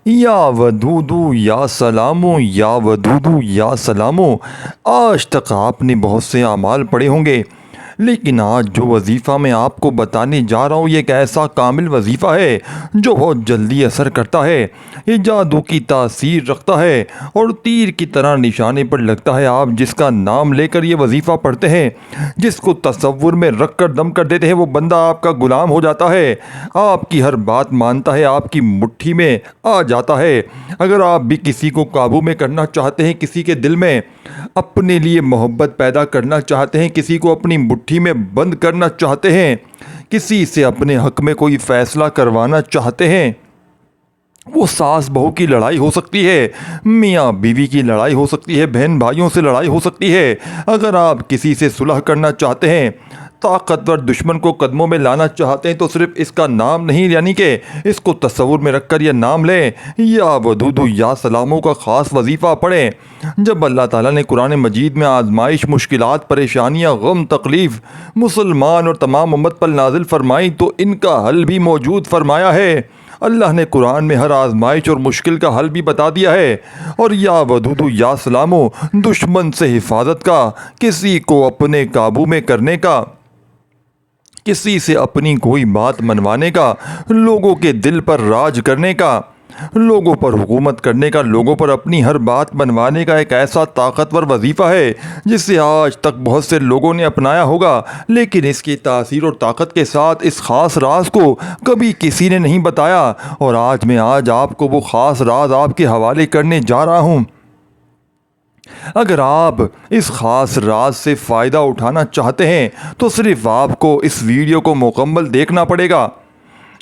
یا ودودو یا سلامو یا ودودو یا سلامو۔ آج تک آپ نے بہت سے اعمال پڑھے ہوں گے، لیکن آج جو وظیفہ میں آپ کو بتانے جا رہا ہوں یہ ایک ایسا کامل وظیفہ ہے جو بہت جلدی اثر کرتا ہے، یہ جادو کی تاثیر رکھتا ہے اور تیر کی طرح نشانے پر لگتا ہے۔ آپ جس کا نام لے کر یہ وظیفہ پڑھتے ہیں، جس کو تصور میں رکھ کر دم کر دیتے ہیں، وہ بندہ آپ کا غلام ہو جاتا ہے، آپ کی ہر بات مانتا ہے، آپ کی مٹھی میں آ جاتا ہے۔ اگر آپ بھی کسی کو قابو میں کرنا چاہتے ہیں، کسی کے دل میں اپنے لیے محبت پیدا کرنا چاہتے ہیں، کسی کو اپنی مٹھی میں بند کرنا چاہتے ہیں، کسی سے اپنے حق میں کوئی فیصلہ کروانا چاہتے ہیں، وہ ساس بہو کی لڑائی ہو سکتی ہے، میاں بیوی کی لڑائی ہو سکتی ہے، بہن بھائیوں سے لڑائی ہو سکتی ہے۔ اگر آپ کسی سے صلح کرنا چاہتے ہیں، طاقتور دشمن کو قدموں میں لانا چاہتے ہیں، تو صرف اس کا نام نہیں، یعنی کہ اس کو تصور میں رکھ کر یہ نام لیں، یا ودودو یا سلاموں کا خاص وظیفہ پڑھیں۔ جب اللہ تعالیٰ نے قرآن مجید میں آزمائش، مشکلات، پریشانیاں، غم، تکلیف مسلمان اور تمام امت پر نازل فرمائی تو ان کا حل بھی موجود فرمایا ہے۔ اللہ نے قرآن میں ہر آزمائش اور مشکل کا حل بھی بتا دیا ہے۔ اور یا ودودو یا سلامو، دشمن سے حفاظت کا، کسی کو اپنے قابو میں کرنے کا، کسی سے اپنی کوئی بات منوانے کا، لوگوں کے دل پر راج کرنے کا، لوگوں پر حکومت کرنے کا، لوگوں پر اپنی ہر بات منوانے کا ایک ایسا طاقتور وظیفہ ہے جسے آج تک بہت سے لوگوں نے اپنایا ہوگا، لیکن اس کی تاثیر اور طاقت کے ساتھ اس خاص راز کو کبھی کسی نے نہیں بتایا، اور آج آپ کو وہ خاص راز آپ کے حوالے کرنے جا رہا ہوں۔ اگر آپ اس خاص راز سے فائدہ اٹھانا چاہتے ہیں تو صرف آپ کو اس ویڈیو کو مکمل دیکھنا پڑے گا۔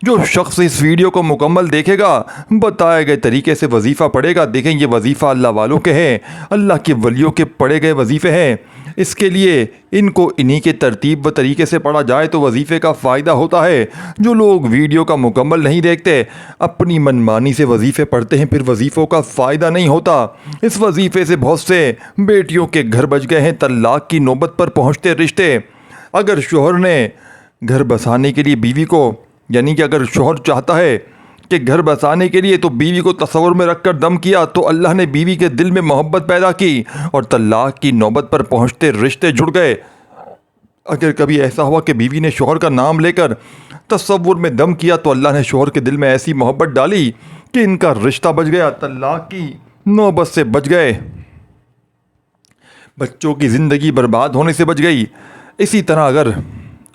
جو شخص اس ویڈیو کو مکمل دیکھے گا، بتائے گئے طریقے سے وظیفہ پڑھے گا، دیکھیں یہ وظیفہ اللہ والوں کے ہیں، اللہ کے ولیوں کے پڑھے گئے وظیفے ہیں، اس کے لیے ان کو انہی کے ترتیب و طریقے سے پڑھا جائے تو وظیفے کا فائدہ ہوتا ہے۔ جو لوگ ویڈیو کا مکمل نہیں دیکھتے، اپنی منمانی سے وظیفے پڑھتے ہیں، پھر وظیفوں کا فائدہ نہیں ہوتا۔ اس وظیفے سے بہت سے بیٹیوں کے گھر بچ گئے ہیں، طلاق کی نوبت پر پہنچتے رشتے۔ اگر شوہر نے گھر بسانے کے لیے بیوی کو، یعنی کہ اگر شوہر چاہتا ہے کہ گھر بسانے کے لیے تو بیوی کو تصور میں رکھ کر دم کیا، تو اللہ نے بیوی کے دل میں محبت پیدا کی اور طلاق کی نوبت پر پہنچتے رشتے جڑ گئے۔ اگر کبھی ایسا ہوا کہ بیوی نے شوہر کا نام لے کر تصور میں دم کیا، تو اللہ نے شوہر کے دل میں ایسی محبت ڈالی کہ ان کا رشتہ بچ گیا، طلاق کی نوبت سے بچ گئے، بچوں کی زندگی برباد ہونے سے بچ گئی۔ اسی طرح اگر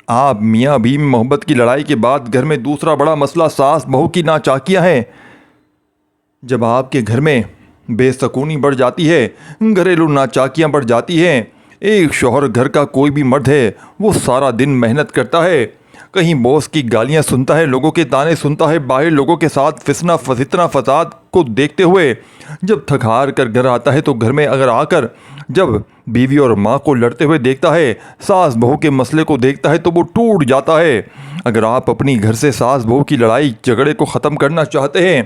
آپ میاں بیوی میں محبت کی لڑائی کے بعد گھر میں دوسرا بڑا مسئلہ ساس بہو کی ناچاکیاں ہیں، جب آپ کے گھر میں بے سکونی بڑھ جاتی ہے، گھریلو ناچاکیاں بڑھ جاتی ہیں، ایک شوہر گھر کا کوئی بھی مرد ہے، وہ سارا دن محنت کرتا ہے، کہیں باس کی گالیاں سنتا ہے، لوگوں کے تانے سنتا ہے، باہر لوگوں کے ساتھ فتنہ فساد کو دیکھتے ہوئے جب تھک ہار کر گھر آتا ہے، تو گھر میں اگر آ کر جب بیوی اور ماں کو لڑتے ہوئے دیکھتا ہے، ساس بہو کے مسئلے کو دیکھتا ہے، تو وہ ٹوٹ جاتا ہے۔ اگر آپ اپنی گھر سے ساس بہو کی لڑائی جھگڑے کو ختم کرنا چاہتے ہیں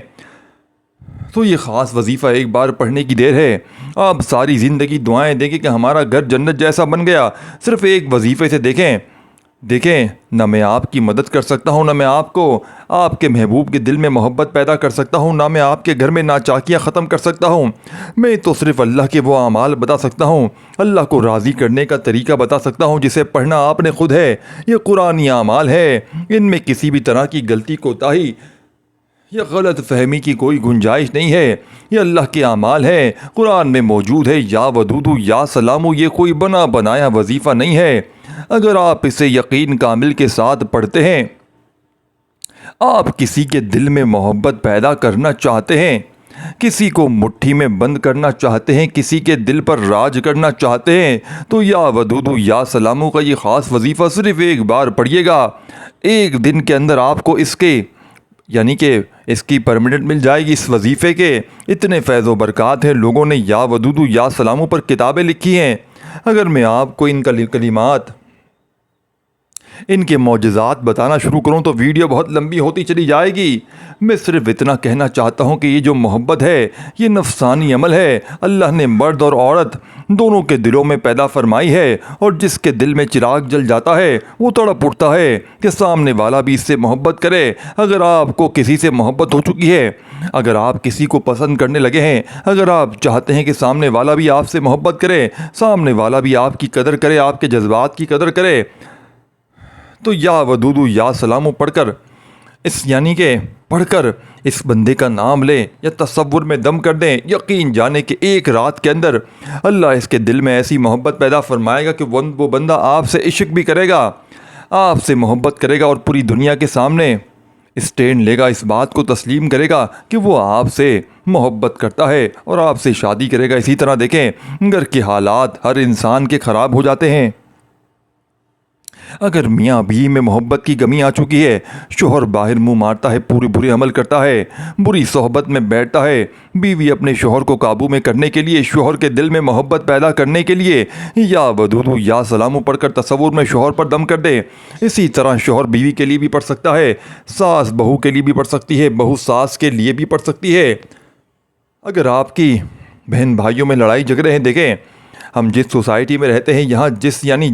تو یہ خاص وظیفہ ایک بار پڑھنے کی دیر ہے۔ آپ ساری زندگی دعائیں دیں کہ ہمارا گھر جنت جیسا بن گیا، صرف ایک وظیفے سے دیکھیں نہ میں آپ کی مدد کر سکتا ہوں، نہ میں آپ کو آپ کے محبوب کے دل میں محبت پیدا کر سکتا ہوں، نہ میں آپ کے گھر میں ناچاکیاں ختم کر سکتا ہوں، میں تو صرف اللہ کے وہ اعمال بتا سکتا ہوں، اللہ کو راضی کرنے کا طریقہ بتا سکتا ہوں جسے پڑھنا آپ نے خود ہے۔ یہ قرآنی اعمال ہے، ان میں کسی بھی طرح کی غلطی کوتاہی یا غلط فہمی کی کوئی گنجائش نہیں ہے، یہ اللہ کے اعمال ہے، قرآن میں موجود ہے۔ یا ودودو یا سلامو یہ کوئی بنا بنایا وظیفہ نہیں ہے۔ اگر آپ اسے یقین کامل کے ساتھ پڑھتے ہیں، آپ کسی کے دل میں محبت پیدا کرنا چاہتے ہیں، کسی کو مٹھی میں بند کرنا چاہتے ہیں، کسی کے دل پر راج کرنا چاہتے ہیں، تو یا ودودو یا سلامو کا یہ خاص وظیفہ صرف ایک بار پڑھیے گا، ایک دن کے اندر آپ کو یعنی کہ اس کی پرمننٹ مل جائے گی۔ اس وظیفے کے اتنے فیض و برکات ہیں، لوگوں نے یا ودودو یا سلاموں پر کتابیں لکھی ہیں۔ اگر میں آپ کو ان کلمات ان کے معجزات بتانا شروع کروں تو ویڈیو بہت لمبی ہوتی چلی جائے گی۔ میں صرف اتنا کہنا چاہتا ہوں کہ یہ جو محبت ہے یہ نفسانی عمل ہے، اللہ نے مرد اور عورت دونوں کے دلوں میں پیدا فرمائی ہے، اور جس کے دل میں چراغ جل جاتا ہے وہ تڑپ اٹھتا ہے کہ سامنے والا بھی اس سے محبت کرے۔ اگر آپ کو کسی سے محبت ہو چکی ہے، اگر آپ کسی کو پسند کرنے لگے ہیں، اگر آپ چاہتے ہیں کہ سامنے والا بھی آپ سے محبت کرے، سامنے والا بھی آپ کی قدر کرے، آپ کے جذبات کی قدر کرے، تو یا ودودو یا سلامو پڑھ کر اس بندے کا نام لیں یا تصور میں دم کر دیں، یقین جانے کہ ایک رات کے اندر اللہ اس کے دل میں ایسی محبت پیدا فرمائے گا کہ وہ بندہ آپ سے عشق بھی کرے گا، آپ سے محبت کرے گا، اور پوری دنیا کے سامنے اسٹینڈ لے گا، اس بات کو تسلیم کرے گا کہ وہ آپ سے محبت کرتا ہے اور آپ سے شادی کرے گا۔ اسی طرح دیکھیں گھر کے حالات ہر انسان کے خراب ہو جاتے ہیں۔ اگر میاں بیوی میں محبت کی کمی آ چکی ہے، شوہر باہر منہ مارتا ہے، پورے برے عمل کرتا ہے، بری صحبت میں بیٹھتا ہے، بیوی اپنے شوہر کو قابو میں کرنے کے لیے، شوہر کے دل میں محبت پیدا کرنے کے لیے یا ودودو یا سلامو پڑھ کر تصور میں شوہر پر دم کر دے۔ اسی طرح شوہر بیوی کے لیے بھی پڑھ سکتا ہے، ساس بہو کے لیے بھی پڑھ سکتی ہے، بہو ساس کے لیے بھی پڑھ سکتی ہے۔ اگر آپ کی بہن بھائیوں میں لڑائی جھگڑے ہیں، دیکھیں ہم جس سوسائٹی میں رہتے ہیں یہاں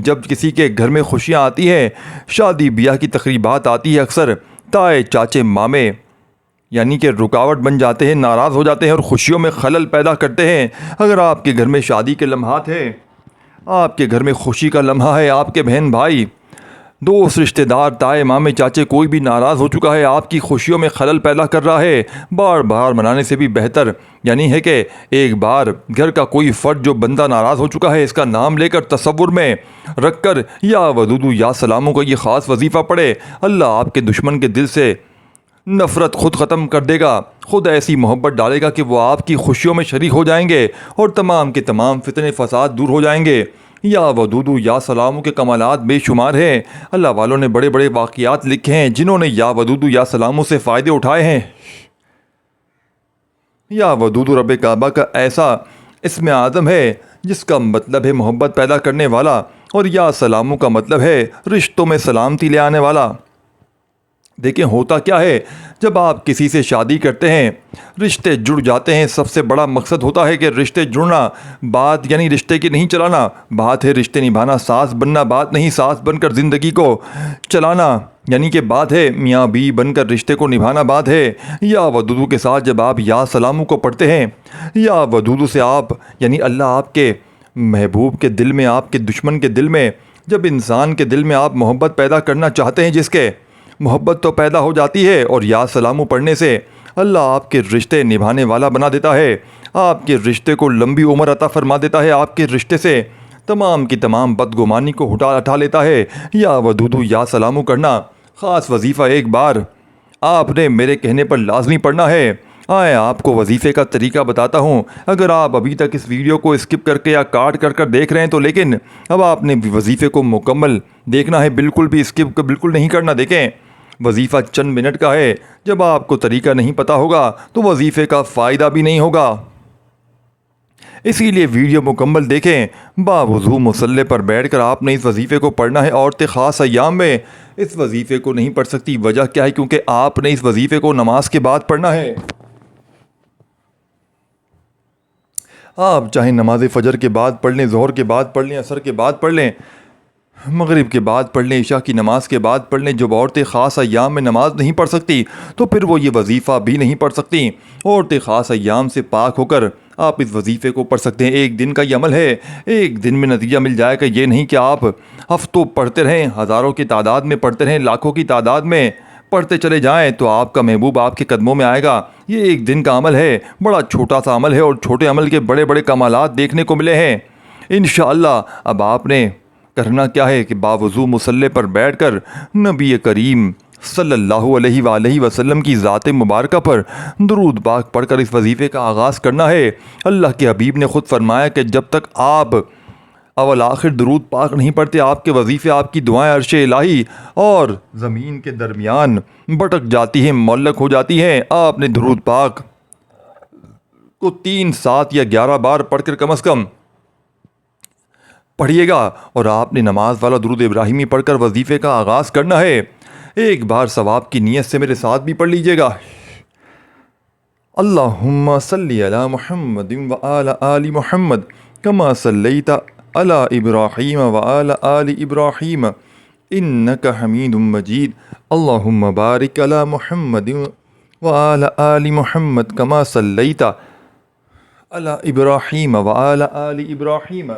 جب کسی کے گھر میں خوشیاں آتی ہیں، شادی بیاہ کی تقریبات آتی ہے، اکثر تائے چاچے مامے کہ رکاوٹ بن جاتے ہیں، ناراض ہو جاتے ہیں اور خوشیوں میں خلل پیدا کرتے ہیں۔ اگر آپ کے گھر میں شادی کے لمحات ہیں، آپ کے گھر میں خوشی کا لمحہ ہے، آپ کے بہن بھائی دوست رشتہ دار تائے مامے چاچے کوئی بھی ناراض ہو چکا ہے، آپ کی خوشیوں میں خلل پیدا کر رہا ہے، بار بار منانے سے بھی بہتر ہے کہ ایک بار گھر کا کوئی فرد جو بندہ ناراض ہو چکا ہے اس کا نام لے کر تصور میں رکھ کر یا ودودو یا سلاموں کا یہ خاص وظیفہ پڑھے۔ اللہ آپ کے دشمن کے دل سے نفرت خود ختم کر دے گا، خود ایسی محبت ڈالے گا کہ وہ آپ کی خوشیوں میں شریک ہو جائیں گے اور تمام کے تمام فتنے فساد دور ہو جائیں گے۔ یا ودودو یا سلاموں کے کمالات بے شمار ہیں۔ اللہ والوں نے بڑے بڑے واقعات لکھے ہیں جنہوں نے یا ودودو یا سلاموں سے فائدے اٹھائے ہیں۔ یا ودودو رب کعبہ کا ایسا اسم اعظم ہے جس کا مطلب ہے محبت پیدا کرنے والا، اور یا سلاموں کا مطلب ہے رشتوں میں سلامتی لے آنے والا۔ دیکھیں ہوتا کیا ہے، جب آپ کسی سے شادی کرتے ہیں رشتے جڑ جاتے ہیں، سب سے بڑا مقصد ہوتا ہے کہ رشتے جڑنا، بات رشتے کی نہیں چلانا، بات ہے رشتے نبھانا، ساس بننا بات نہیں، ساس بن کر زندگی کو چلانا کہ بات ہے میاں بیوی بن کر رشتے کو نبھانا بات ہے۔ یا ودودو کے ساتھ جب آپ یا سلاموں کو پڑھتے ہیں، یا ودودو سے آپ اللہ آپ کے محبوب کے دل میں، آپ کے دشمن کے دل میں، جب انسان کے دل میں آپ محبت پیدا کرنا چاہتے ہیں، جس کے محبت تو پیدا ہو جاتی ہے، اور یا سلامو پڑھنے سے اللہ آپ کے رشتے نبھانے والا بنا دیتا ہے، آپ کے رشتے کو لمبی عمر عطا فرما دیتا ہے، آپ کے رشتے سے تمام کی تمام بدگمانی کو ہٹا لیتا ہے۔ یا ودودو یا سلامو کرنا خاص وظیفہ ایک بار آپ نے میرے کہنے پر لازمی پڑھنا ہے۔ آئے آپ کو وظیفے کا طریقہ بتاتا ہوں۔ اگر آپ ابھی تک اس ویڈیو کو اسکپ کر کے یا کاٹ کر دیکھ رہے ہیں تو لیکن اب آپ نے وظیفے کو مکمل دیکھنا ہے، بالکل بھی اسکپ بالکل نہیں کرنا۔ دیکھیں وظیفہ چند منٹ کا ہے، جب آپ کو طریقہ نہیں پتا ہوگا تو وظیفے کا فائدہ بھی نہیں ہوگا، اسی لیے ویڈیو مکمل دیکھیں۔ باوضو مصلی پر بیٹھ کر آپ نے اس وظیفے کو پڑھنا ہے۔ عورتیں خاص ایام میں اس وظیفے کو نہیں پڑھ سکتی، وجہ کیا ہے؟ کیونکہ آپ نے اس وظیفے کو نماز کے بعد پڑھنا ہے۔ آپ چاہے نماز فجر کے بعد پڑھ لیں، ظہر کے بعد پڑھ لیں، عصر کے بعد پڑھ لیں، مغرب کے بعد پڑھ لیں، عشاء کی نماز کے بعد پڑھ لیں۔ جب عورتیں خاص ایام میں نماز نہیں پڑھ سکتی تو پھر وہ یہ وظیفہ بھی نہیں پڑھ سکتی۔ عورتیں خاص ایام سے پاک ہو کر آپ اس وظیفے کو پڑھ سکتے ہیں۔ ایک دن کا یہ عمل ہے، ایک دن میں نتیجہ مل جائے گا، یہ نہیں کہ آپ ہفتوں پڑھتے رہیں، ہزاروں کی تعداد میں پڑھتے رہیں، لاکھوں کی تعداد میں پڑھتے چلے جائیں تو آپ کا محبوب آپ کے قدموں میں آئے گا۔ یہ ایک دن کا عمل ہے، بڑا چھوٹا سا عمل ہے، اور چھوٹے عمل کے بڑے بڑے کمالات دیکھنے کو ملے ہیں انشاءاللہ۔ اب آپ نے کرنا کیا ہے کہ باوضو مصلی پر بیٹھ کر نبی کریم صلی اللہ علیہ وآلہ وسلم کی ذات مبارکہ پر درود پاک پڑھ کر اس وظیفے کا آغاز کرنا ہے۔ اللہ کے حبیب نے خود فرمایا کہ جب تک آپ اول آخر درود پاک نہیں پڑھتے، آپ کے وظیفے، آپ کی دعائیں عرش الہی اور زمین کے درمیان بٹک جاتی ہیں، معلق ہو جاتی ہیں۔ آپ نے درود پاک کو 3، 7 یا 11 بار پڑھ کر کم از کم پڑھیے گا اور آپ نے نماز والا درود ابراہیمی پڑھ کر وظیفے کا آغاز کرنا ہے۔ ایک بار ثواب کی نیت سے میرے ساتھ بھی پڑھ لیجئے گا۔ اللہم صلی علی محمد وآل آل محمد کما صلیت علی ابراہیم وآل آل ابراہیم انک حمید مجید۔ اللہم بارک علی محمد وآل آل محمد کما صلیت علی ابراہیم وآل آل ابراہیم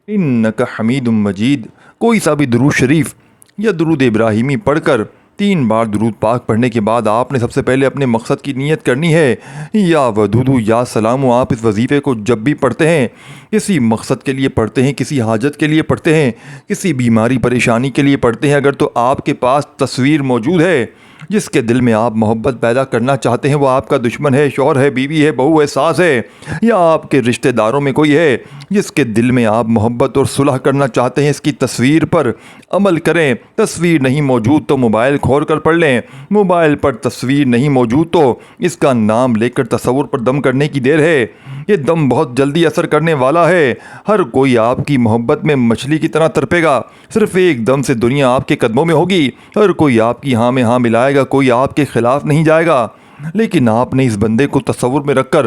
انک حمید مجید۔ کوئی سا بھی درود شریف یا درود ابراہیمی پڑھ کر 3 بار درود پاک پڑھنے کے بعد آپ نے سب سے پہلے اپنے مقصد کی نیت کرنی ہے۔ یا ودود یا سلام، آپ اس وظیفے کو جب بھی پڑھتے ہیں کسی مقصد کے لیے پڑھتے ہیں، کسی حاجت کے لیے پڑھتے ہیں، کسی بیماری پریشانی کے لیے پڑھتے ہیں، اگر تو آپ کے پاس تصویر موجود ہے جس کے دل میں آپ محبت پیدا کرنا چاہتے ہیں، وہ آپ کا دشمن ہے، شوہر ہے، بیوی ہے، بہو ہے، ساس ہے، یا آپ کے رشتہ داروں میں کوئی ہے جس کے دل میں آپ محبت اور صلح کرنا چاہتے ہیں، اس کی تصویر پر عمل کریں۔ تصویر نہیں موجود تو موبائل کھول کر پڑھ لیں، موبائل پر تصویر نہیں موجود تو اس کا نام لے کر تصور پر دم کرنے کی دیر ہے۔ یہ دم بہت جلدی اثر کرنے والا ہے۔ ہر کوئی آپ کی محبت میں مچھلی کی طرح تڑپے گا، صرف ایک دم سے دنیا آپ کے قدموں میں ہوگی۔ ہر کوئی آپ کی ہاں میں ہاں ملائے گا، کوئی آپ کے خلاف نہیں جائے گا۔ لیکن آپ نے اس بندے کو تصور میں رکھ کر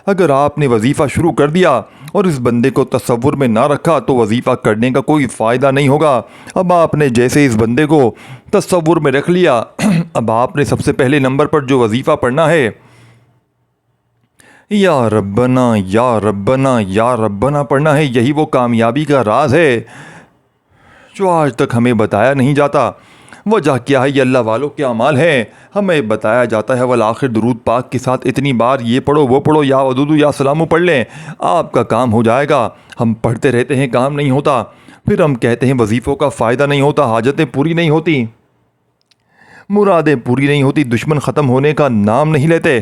اگر آپ نے وظیفہ شروع کر دیا اور اس بندے کو تصور میں نہ رکھا تو وظیفہ کرنے کا کوئی فائدہ نہیں ہوگا۔ اب آپ نے جیسے اس بندے کو تصور میں رکھ لیا، اب آپ نے سب سے پہلے نمبر پر جو وظیفہ پڑھنا ہے، یا ربنا یا ربنا یا ربنا پڑھنا ہے۔ یہی وہ کامیابی کا راز ہے جو آج تک ہمیں بتایا نہیں جاتا۔ وجہ کیا ہے؟ یہ اللہ والوں کے اعمال ہیں، ہمیں بتایا جاتا ہے والآخر درود پاک کے ساتھ اتنی بار یہ پڑھو وہ پڑھو، یا ودود یا سلام پڑھ لیں، آپ کا کام ہو جائے گا۔ ہم پڑھتے رہتے ہیں، کام نہیں ہوتا، پھر ہم کہتے ہیں وظیفوں کا فائدہ نہیں ہوتا، حاجتیں پوری نہیں ہوتی، مرادیں پوری نہیں ہوتی، دشمن ختم ہونے کا نام نہیں لیتے،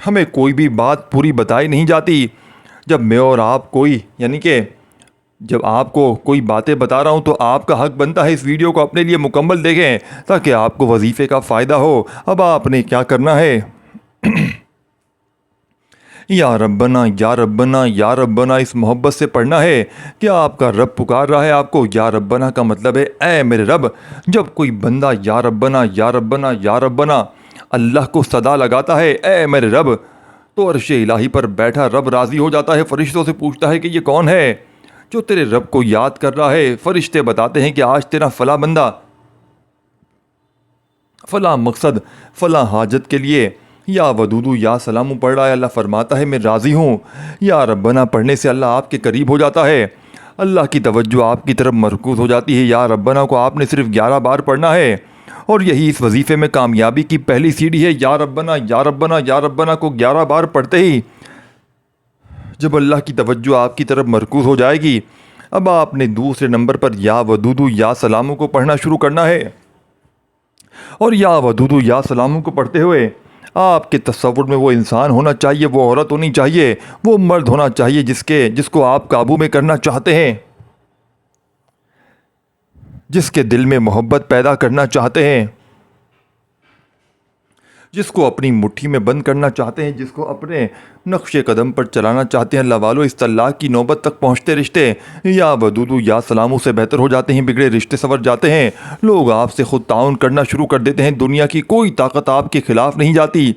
ہمیں کوئی بھی بات پوری بتائی نہیں جاتی۔ جب میں اور آپ جب آپ کو کوئی باتیں بتا رہا ہوں تو آپ کا حق بنتا ہے اس ویڈیو کو اپنے لیے مکمل دیکھیں تاکہ آپ کو وظیفے کا فائدہ ہو۔ اب آپ نے کیا کرنا ہے؟ یا ربنا یا ربنا یا ربنا اس محبت سے پڑھنا ہے کہ آپ کا رب پکار رہا ہے آپ کو۔ یا ربنا کا مطلب ہے اے میرے رب۔ جب کوئی بندہ یا ربنا یا ربنا یا ربنا اللہ کو صدا لگاتا ہے اے میرے رب، تو عرش الہی پر بیٹھا رب راضی ہو جاتا ہے، فرشتوں سے پوچھتا ہے کہ یہ کون ہے جو تیرے رب کو یاد کر رہا ہے۔ فرشتے بتاتے ہیں کہ آج تیرا فلاں بندہ فلاں مقصد فلاں حاجت کے لیے یا ودودو یا سلام پڑھ رہا ہے۔ اللہ فرماتا ہے میں راضی ہوں۔ یا ربنا پڑھنے سے اللہ آپ کے قریب ہو جاتا ہے، اللہ کی توجہ آپ کی طرف مرکوز ہو جاتی ہے۔ یا ربنا کو آپ نے صرف 11 بار پڑھنا ہے اور یہی اس وظیفے میں کامیابی کی پہلی سیڑھی ہے۔ یا ربنا یا ربنا یا ربنا کو 11 بار پڑھتے ہی جب اللہ کی توجہ آپ کی طرف مرکوز ہو جائے گی، اب آپ نے دوسرے نمبر پر یا ودودو یا سلامو کو پڑھنا شروع کرنا ہے۔ اور یا ودودو یا سلامو کو پڑھتے ہوئے آپ کے تصور میں وہ انسان ہونا چاہیے، وہ عورت ہونی چاہیے، وہ مرد ہونا چاہیے جس کو آپ قابو میں کرنا چاہتے ہیں، جس کے دل میں محبت پیدا کرنا چاہتے ہیں، جس کو اپنی مٹھی میں بند کرنا چاہتے ہیں، جس کو اپنے نقش قدم پر چلانا چاہتے ہیں۔ اللہ والو اس طلاق کی نوبت تک پہنچتے رشتے یا ودودو یا سلامو سے بہتر ہو جاتے ہیں، بگڑے رشتے سنور جاتے ہیں، لوگ آپ سے خود تعاون کرنا شروع کر دیتے ہیں، دنیا کی کوئی طاقت آپ کے خلاف نہیں جاتی،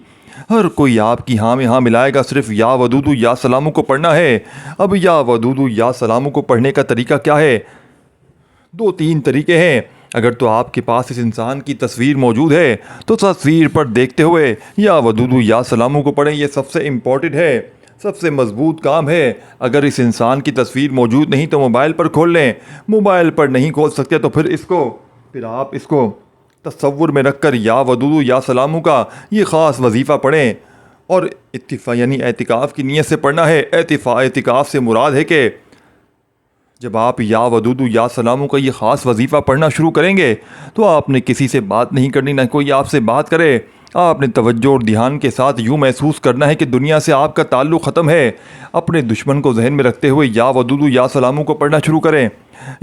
ہر کوئی آپ کی ہاں میں ہاں ملائے گا۔ صرف یا ودودو یا سلامو کو پڑھنا ہے۔ اب یا ودودو یا سلامو کو پڑھنے کا طریقہ کیا ہے؟ 2-3 طریقے ہیں۔ اگر تو آپ کے پاس اس انسان کی تصویر موجود ہے تو تصویر پر دیکھتے ہوئے یا ودودو یا سلامو کو پڑھیں، یہ سب سے امپورٹنٹ ہے، سب سے مضبوط کام ہے۔ اگر اس انسان کی تصویر موجود نہیں تو موبائل پر کھول لیں، موبائل پر نہیں کھول سکتے تو پھر آپ اس کو تصور میں رکھ کر یا ودودو یا سلامو کا یہ خاص وظیفہ پڑھیں، اور اعتکاف کی نیت سے پڑھنا ہے۔ اعتکاف سے مراد ہے کہ جب آپ یا ودودو یا سلامو کا یہ خاص وظیفہ پڑھنا شروع کریں گے تو آپ نے کسی سے بات نہیں کرنی، نہ کوئی آپ سے بات کرے۔ آپ نے توجہ اور دھیان کے ساتھ یوں محسوس کرنا ہے کہ دنیا سے آپ کا تعلق ختم ہے۔ اپنے دشمن کو ذہن میں رکھتے ہوئے یا ودودو یا سلامو کو پڑھنا شروع کریں۔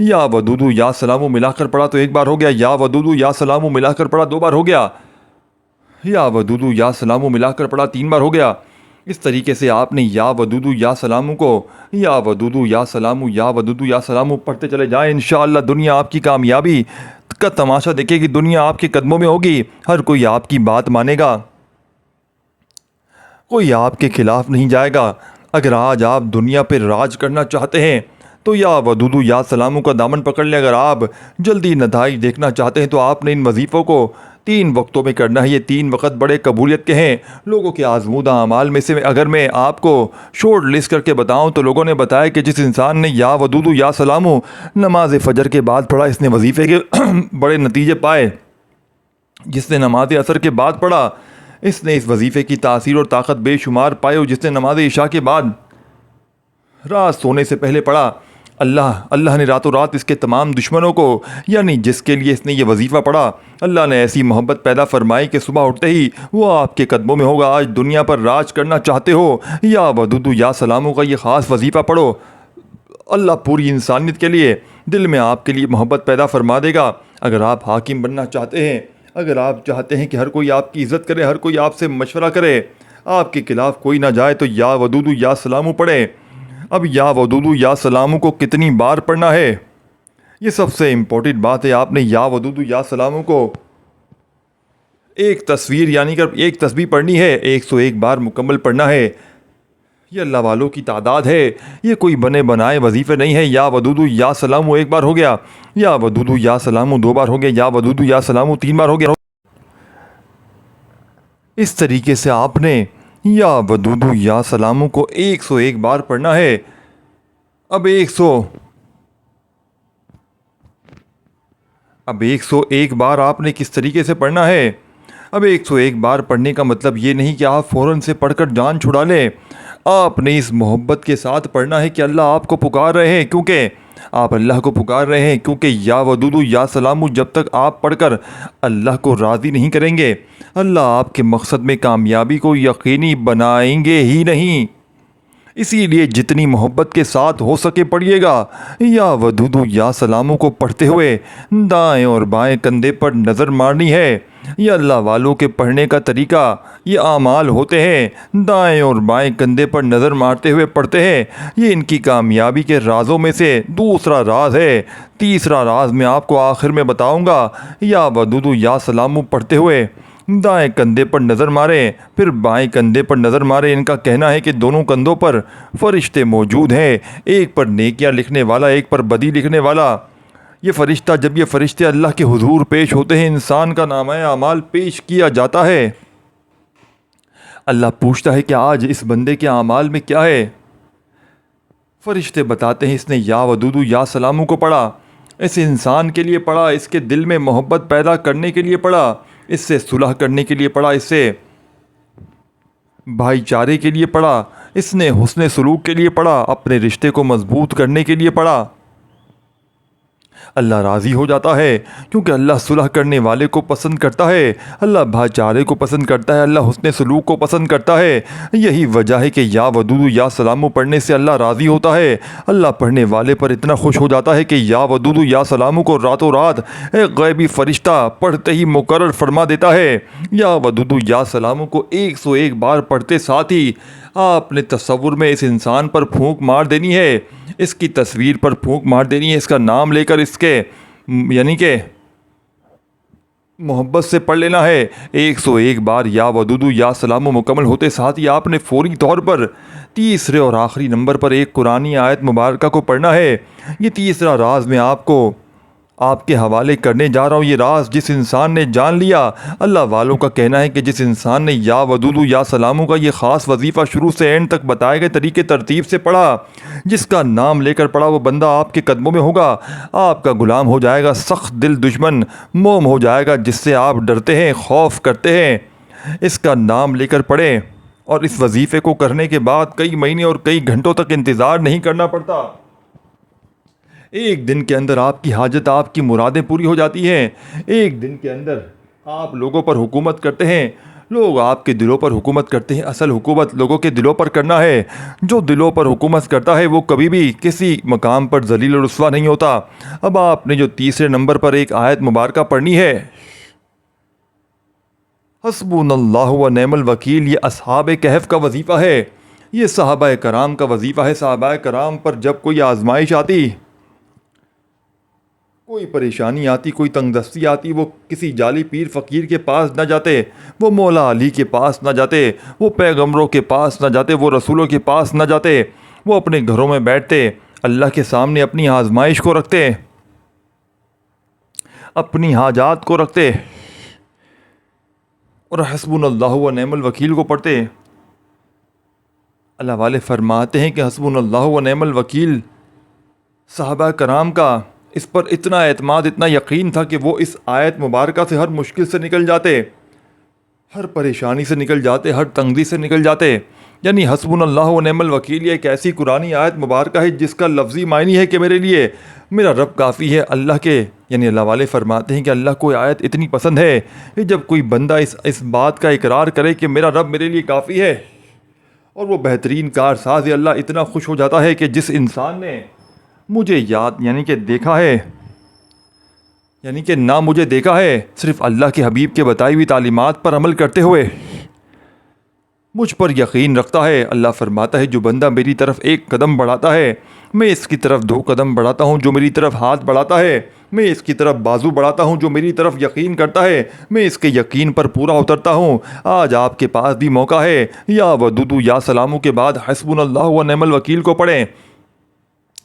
یا ودودو یا سلامو ملا کر پڑھا تو 1 بار ہو گیا، یا ودودو یا سلامو ملا کر پڑھا 2 بار ہو گیا، یا ودودو یا سلامو ملا کر پڑھا 3 بار ہو گیا، اس طریقے سے آپ نے یا ودودو یا سلامو کو یا ودودو یا سلامو یا ودودو یا سلامو پڑھتے چلے جائیں، انشاءاللہ دنیا آپ کی کامیابی کا تماشا دیکھے گی، دنیا آپ کے قدموں میں ہوگی، ہر کوئی آپ کی بات مانے گا، کوئی آپ کے خلاف نہیں جائے گا۔ اگر آج آپ دنیا پہ راج کرنا چاہتے ہیں تو یا ودودو یا سلامو کا دامن پکڑ لیں۔ اگر آپ جلدی نتائج دیکھنا چاہتے ہیں تو آپ نے ان وظیفوں کو 3 وقتوں میں کرنا ہے۔ یہ 3 وقت بڑے قبولیت کے ہیں۔ لوگوں کے آزمودہ اعمال میں سے اگر میں آپ کو شارٹ لسٹ کر کے بتاؤں تو لوگوں نے بتایا کہ جس انسان نے یا ودودو یا سلامو نماز فجر کے بعد پڑھا، اس نے وظیفے کے بڑے نتیجے پائے۔ جس نے نماز عصر کے بعد پڑھا، اس نے اس وظیفے کی تاثیر اور طاقت بے شمار پائے، اور جس نے نماز عشاء کے بعد رات سونے سے پہلے پڑھا، اللہ نے راتوں رات اس کے تمام دشمنوں کو، یعنی جس کے لیے اس نے یہ وظیفہ پڑھا، اللہ نے ایسی محبت پیدا فرمائی کہ صبح اٹھتے ہی وہ آپ کے قدموں میں ہوگا۔ آج دنیا پر راج کرنا چاہتے ہو، یا ودودو یا سلامو کا یہ خاص وظیفہ پڑھو، اللہ پوری انسانیت کے لیے دل میں آپ کے لیے محبت پیدا فرما دے گا۔ اگر آپ حاکم بننا چاہتے ہیں، اگر آپ چاہتے ہیں کہ ہر کوئی آپ کی عزت کرے، ہر کوئی آپ سے مشورہ کرے، آپ کے خلاف کوئی نہ جائے، تو یا ودودو یا سلامو پڑھیں۔ اب یا ودودو یا سلامو کو کتنی بار پڑھنا ہے، یہ سب سے امپورٹنٹ بات ہے۔ آپ نے یا ودودو یا سلامو کو ایک تصویر یعنی کہ ایک تسبیح پڑھنی ہے، 101 بار مکمل پڑھنا ہے۔ یہ اللہ والوں کی تعداد ہے، یہ کوئی بنے بنائے وظیفے نہیں ہے۔ یا ودودو یا سلامو 1 بار ہو گیا، یا ودودو یا سلامو 2 بار ہو گیا، یا ودودو یا سلامو 3 بار ہو گیا۔ اس طریقے سے آپ نے یا ودودو یا سلامو کو 101 بار پڑھنا ہے۔ اب 101 بار آپ نے کس طریقے سے پڑھنا ہے؟ اب 101 بار پڑھنے کا مطلب یہ نہیں کہ آپ فوراً سے پڑھ کر جان چھڑا لیں۔ آپ نے اس محبت کے ساتھ پڑھنا ہے کہ اللہ آپ کو پکار رہے ہیں، کیونکہ آپ اللہ کو پکار رہے ہیں، کیونکہ یا ودودو یا سلامو جب تک آپ پڑھ کر اللہ کو راضی نہیں کریں گے، اللہ آپ کے مقصد میں کامیابی کو یقینی بنائیں گے ہی نہیں۔ اسی لیے جتنی محبت کے ساتھ ہو سکے پڑھیے گا۔ یا ودودو یا سلامو کو پڑھتے ہوئے دائیں اور بائیں کندھے پر نظر مارنی ہے۔ یہ اللہ والوں کے پڑھنے کا طریقہ، یہ اعمال ہوتے ہیں، دائیں اور بائیں کندھے پر نظر مارتے ہوئے پڑھتے ہیں۔ یہ ان کی کامیابی کے رازوں میں سے دوسرا راز ہے۔ تیسرا راز میں آپ کو آخر میں بتاؤں گا۔ یا ودودو یا سلامو پڑھتے ہوئے دائیں کندھے پر نظر ماریں، پھر بائیں کندھے پر نظر ماریں۔ ان کا کہنا ہے کہ دونوں کندھوں پر فرشتے موجود ہیں، ایک پر نیکیاں لکھنے والا، ایک پر بدی لکھنے والا۔ جب یہ فرشتے اللہ کے حضور پیش ہوتے ہیں، انسان کا نامہ اعمال پیش کیا جاتا ہے۔ اللہ پوچھتا ہے کہ آج اس بندے کے اعمال میں کیا ہے؟ فرشتے بتاتے ہیں اس نے یا ودودو یا سلامو کو پڑھا، اس انسان کے لیے پڑھا، اس کے دل میں محبت پیدا کرنے کے لیے پڑھا، اس سے صلح کرنے کے لیے پڑھا، اس سے بھائی چارے کے لیے پڑھا، اس نے حسن سلوک کے لیے پڑھا، اپنے رشتے کو مضبوط کرنے کے لیے پڑھا۔ اللہ راضی ہو جاتا ہے، کیونکہ اللہ صلح کرنے والے کو پسند کرتا ہے، اللہ بھائی چارے کو پسند کرتا ہے، اللہ حسن سلوک کو پسند کرتا ہے۔ یہی وجہ ہے کہ یا ودودو یا سلامو پڑھنے سے اللہ راضی ہوتا ہے۔ اللہ پڑھنے والے پر اتنا خوش ہو جاتا ہے کہ یا ودودو یا سلامو کو راتوں رات ایک غیبی فرشتہ پڑھتے ہی مقرر فرما دیتا ہے۔ یا ودودو یا سلامو کو 101 بار پڑھتے ساتھ ہی آپ نے تصور میں اس انسان پر پھونک مار دینی ہے، اس کی تصویر پر پھونک مار دینی ہے، اس کا نام لے کر اس کے یعنی کہ محبت سے پڑھ لینا ہے۔ 101 بار یا ودودو یا سلامو مکمل ہوتے ساتھ ہی آپ نے فوری طور پر تیسرے اور آخری نمبر پر ایک قرآنی آیت مبارکہ کو پڑھنا ہے۔ یہ تیسرا راز میں آپ کو آپ کے حوالے کرنے جا رہا ہوں۔ یہ راز جس انسان نے جان لیا، اللہ والوں کا کہنا ہے کہ جس انسان نے یا ودودو یا سلامو کا یہ خاص وظیفہ شروع سے اینڈ تک بتائے گئے طریقے ترتیب سے پڑھا، جس کا نام لے کر پڑھا، وہ بندہ آپ کے قدموں میں ہوگا، آپ کا غلام ہو جائے گا، سخت دل دشمن موم ہو جائے گا جس سے آپ ڈرتے ہیں، خوف کرتے ہیں۔ اس کا نام لے کر پڑھیں، اور اس وظیفے کو کرنے کے بعد کئی مہینے اور کئی گھنٹوں تک انتظار نہیں کرنا پڑتا۔ ایک دن کے اندر آپ کی حاجت، آپ کی مرادیں پوری ہو جاتی ہیں۔ ایک دن کے اندر آپ لوگوں پر حکومت کرتے ہیں، لوگ آپ کے دلوں پر حکومت کرتے ہیں۔ اصل حکومت لوگوں کے دلوں پر کرنا ہے۔ جو دلوں پر حکومت کرتا ہے وہ کبھی بھی کسی مقام پر ذلیل و رسوا نہیں ہوتا۔ اب آپ نے جو تیسرے نمبر پر ایک آیت مبارکہ پڑھنی ہے، حسبنا اللہ و نعم الوکیل یہ اصحاب کہف کا وظیفہ ہے، یہ صحابہ کرام کا وظیفہ ہے۔ صحابہ کرام پر جب کوئی آزمائش آتی، کوئی پریشانی آتی، کوئی تنگ دستی آتی، وہ کسی جعلی پیر فقیر کے پاس نہ جاتے، وہ مولا علی کے پاس نہ جاتے، وہ پیغمبروں کے پاس نہ جاتے، وہ رسولوں کے پاس نہ جاتے، وہ اپنے گھروں میں بیٹھتے، اللہ کے سامنے اپنی آزمائش کو رکھتے، اپنی حاجات کو رکھتے اور حسبنا اللہ و نعم الوکیل کو پڑھتے۔ اللہ والے فرماتے ہیں کہ حسبنا اللہ و نعم الوکیل صحابہ کرام کا اس پر اتنا اعتماد، اتنا یقین تھا کہ وہ اس آیت مبارکہ سے ہر مشکل سے نکل جاتے، ہر پریشانی سے نکل جاتے، ہر تنگی سے نکل جاتے۔ یعنی حسبنا اللہ و نعم الوکیل یہ ایک ایسی قرآنی آیت مبارکہ ہے جس کا لفظی معنی ہے کہ میرے لیے میرا رب کافی ہے۔ اللہ کے یعنی اللہ والے فرماتے ہیں کہ اللہ کو آیت اتنی پسند ہے کہ جب کوئی بندہ اس بات کا اقرار کرے کہ میرا رب میرے لیے کافی ہے اور وہ بہترین کارساز ہے، اللہ اتنا خوش ہو جاتا ہے کہ جس انسان نے مجھے یاد یعنی کہ دیکھا ہے، یعنی کہ نہ مجھے دیکھا ہے، صرف اللہ کے حبیب کے بتائی ہوئی تعلیمات پر عمل کرتے ہوئے مجھ پر یقین رکھتا ہے، اللہ فرماتا ہے جو بندہ میری طرف ایک قدم بڑھاتا ہے میں اس کی طرف 2 قدم بڑھاتا ہوں، جو میری طرف ہاتھ بڑھاتا ہے میں اس کی طرف بازو بڑھاتا ہوں، جو میری طرف یقین کرتا ہے میں اس کے یقین پر پورا اترتا ہوں۔ آج آپ کے پاس بھی موقع ہے، یا ودودو یا سلامو کے بعد حسبنا اللہ و نعم الوکیل کو پڑھیں،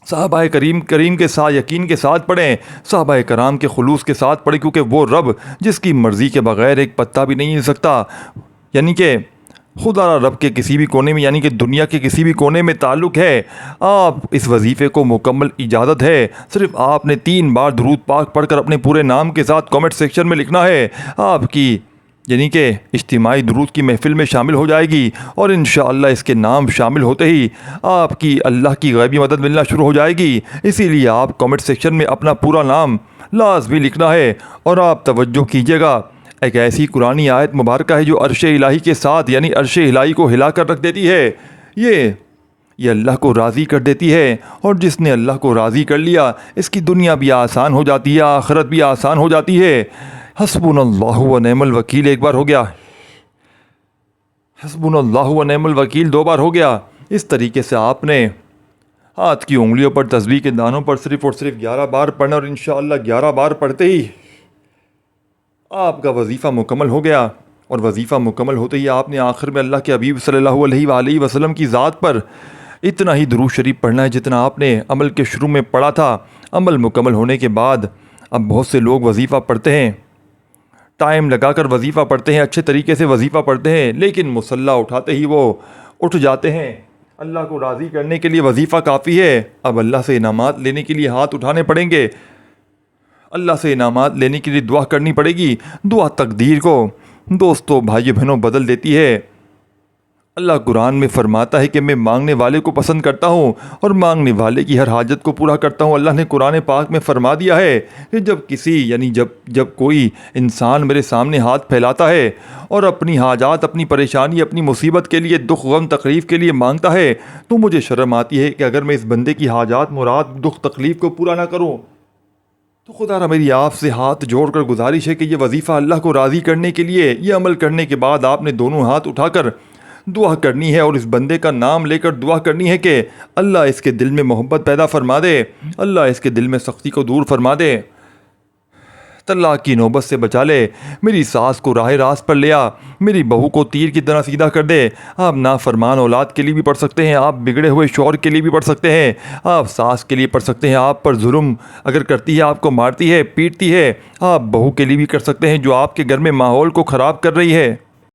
صحابہ کریم کے ساتھ یقین کے ساتھ پڑھیں، صحابہ کرام کے خلوص کے ساتھ پڑھیں، کیونکہ وہ رب جس کی مرضی کے بغیر ایک پتا بھی نہیں ہل سکتا، یعنی کہ خدا رب کے کسی بھی کونے میں یعنی کہ دنیا کے کسی بھی کونے میں تعلق ہے۔ آپ اس وظیفے کو مکمل اجازت ہے، صرف آپ نے 3 بار درود پاک پڑھ کر اپنے پورے نام کے ساتھ کامنٹ سیکشن میں لکھنا ہے، آپ کی یعنی کہ اجتماعی درود کی محفل میں شامل ہو جائے گی، اور انشاءاللہ اس کے نام شامل ہوتے ہی آپ کی اللہ کی غیبی مدد ملنا شروع ہو جائے گی۔ اسی لیے آپ کامنٹ سیکشن میں اپنا پورا نام لازمی لکھنا ہے، اور آپ توجہ کیجیے گا، ایک ایسی قرآنی آیت مبارکہ ہے جو عرش الہی کے ساتھ یعنی عرش الہی کو ہلا کر رکھ دیتی ہے، یہ اللہ کو راضی کر دیتی ہے، اور جس نے اللہ کو راضی کر لیا اس کی دنیا بھی آسان ہو جاتی ہے، آخرت بھی آسان ہو جاتی ہے۔ حسبنا اللہ و نعم الوکیل ایک بار ہو گیا، حسبنا اللہ و نعم الوکیل 2 بار ہو گیا۔ اس طریقے سے آپ نے ہاتھ کی انگلیوں پر تسبیح کے دانوں پر صرف اور صرف 11 بار پڑھنا، اور انشاءاللہ 11 بار پڑھتے ہی آپ کا وظیفہ مکمل ہو گیا، اور وظیفہ مکمل ہوتے ہی آپ نے آخر میں اللہ کے حبیب صلی اللہ علیہ وآلہ وسلم کی ذات پر اتنا ہی درود شریف پڑھنا ہے جتنا آپ نے عمل کے شروع میں پڑھا تھا۔ عمل مکمل ہونے کے بعد اب بہت سے لوگ وظیفہ پڑھتے ہیں، ٹائم لگا کر وظیفہ پڑھتے ہیں، اچھے طریقے سے وظیفہ پڑھتے ہیں، لیکن مصلی اٹھاتے ہی وہ اٹھ جاتے ہیں۔ اللہ کو راضی کرنے کے لیے وظیفہ کافی ہے، اب اللہ سے انعامات لینے کے لیے ہاتھ اٹھانے پڑیں گے، اللہ سے انعامات لینے کے لیے دعا کرنی پڑے گی۔ دعا تقدیر کو دوستو بھائی بہنوں بدل دیتی ہے۔ اللہ قرآن میں فرماتا ہے کہ میں مانگنے والے کو پسند کرتا ہوں اور مانگنے والے کی ہر حاجت کو پورا کرتا ہوں۔ اللہ نے قرآن پاک میں فرما دیا ہے کہ جب کوئی انسان میرے سامنے ہاتھ پھیلاتا ہے اور اپنی حاجات، اپنی پریشانی، اپنی مصیبت کے لیے، دکھ غم تکلیف کے لیے مانگتا ہے، تو مجھے شرم آتی ہے کہ اگر میں اس بندے کی حاجات، مراد، دکھ تکلیف کو پورا نہ کروں، تو خدا را میری آپ سے ہاتھ جوڑ کر گزارش ہے کہ یہ وظیفہ اللہ کو راضی کرنے کے لیے، یہ عمل کرنے کے بعد آپ نے دونوں ہاتھ اٹھا کر دعا کرنی ہے، اور اس بندے کا نام لے کر دعا کرنی ہے کہ اللہ اس کے دل میں محبت پیدا فرما دے، اللہ اس کے دل میں سختی کو دور فرما دے، طلاق کی نوبت سے بچا لے، میری ساس کو راہ راست پر لے آ، میری بہو کو تیر کی طرح سیدھا کر دے۔ آپ نافرمان اولاد کے لیے بھی پڑھ سکتے ہیں، آپ بگڑے ہوئے شوہر کے لیے بھی پڑھ سکتے ہیں، آپ ساس کے لیے پڑھ سکتے ہیں، آپ پر ظلم اگر کرتی ہے، آپ کو مارتی ہے، پیٹتی ہے، آپ بہو کے لیے بھی کر سکتے ہیں جو آپ کے گھر میں ماحول کو خراب کر رہی ہے۔